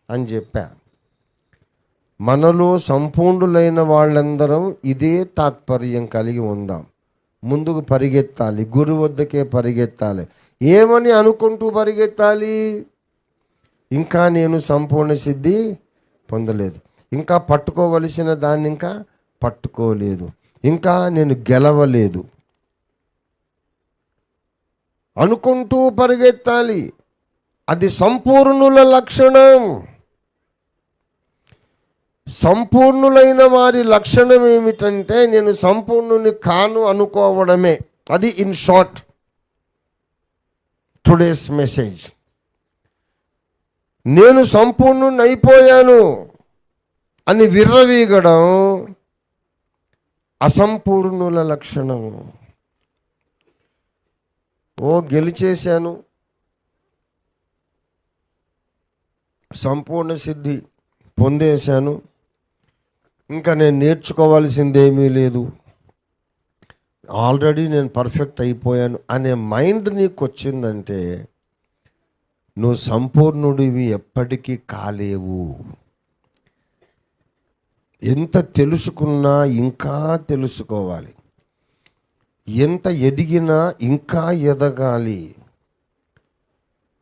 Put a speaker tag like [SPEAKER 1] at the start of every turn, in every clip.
[SPEAKER 1] అని చెప్పా. మనలో సంపూర్ణులైన వాళ్ళందరం ఇదే తాత్పర్యం కలిగి ఉందాం. ముందుకు పరిగెత్తాలి, గురువు వద్దకే పరిగెత్తాలి. ఏమని అనుకుంటూ పరిగెత్తాలి? ఇంకా నేను సంపూర్ణ సిద్ధి పొందలేదు, ఇంకా పట్టుకోవలసిన దాన్ని ఇంకా పట్టుకోలేదు, ఇంకా నేను గెలవలేదు అనుకుంటూ పరిగెత్తాలి. అది సంపూర్ణుల లక్షణం. సంపూర్ణులైన వారి లక్షణం ఏమిటంటే నేను సంపూర్ణుని కాను అనుకోవడమే. అది ఇన్ షార్ట్ టుడేస్ మెసేజ్. నేను సంపూర్ణుని అయిపోయాను అని విర్రవీగడం అసంపూర్ణుల లక్షణం. గెలిచేశాను, సంపూర్ణ సిద్ధి పొందేశాను, ఇంకా నేను నేర్చుకోవాల్సిందేమీ లేదు, ఆల్రెడీ నేను పర్ఫెక్ట్ అయిపోయాను అనే మైండ్ నీకు వచ్చిందంటే నువ్వు సంపూర్ణుడివి ఎప్పటికీ కాలేవు. ఎంత తెలుసుకున్నా ఇంకా తెలుసుకోవాలి, ఎంత ఎదిగినా ఇంకా ఎదగాలి,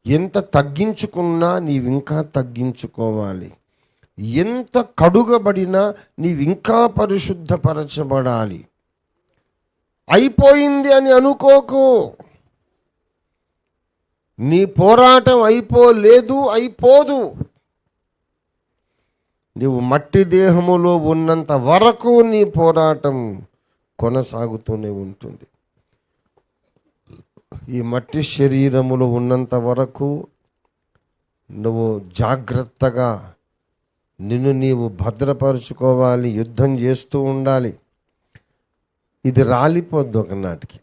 [SPEAKER 1] ఎంత తగ్గించుకున్నా నీవింకా తగ్గించుకోవాలి, ఎంత కడుగబడినా నీవింకా పరిశుద్ధపరచబడాలి. అయిపోయింది అని అనుకోకు. నీ పోరాటం అయిపోలేదు, అయిపోదు. నీవు మట్టి దేహములో ఉన్నంత వరకు నీ పోరాటం కొనసాగుతూనే ఉంటుంది. ఈ మట్టి శరీరములో ఉన్నంత వరకు నువ్వు జాగ్రత్తగా నిన్ను నీవు భద్రపరుచుకోవాలి, యుద్ధం చేస్తూ ఉండాలి. ఇది రాలిపోద్దు, ఒకనాటికి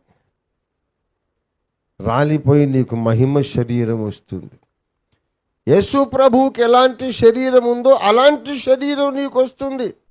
[SPEAKER 1] రాలిపోయి నీకు మహిమ శరీరం వస్తుంది. యేసు ప్రభువుకి ఎలాంటి శరీరం ఉందో అలాంటి శరీరం నీకు వస్తుంది.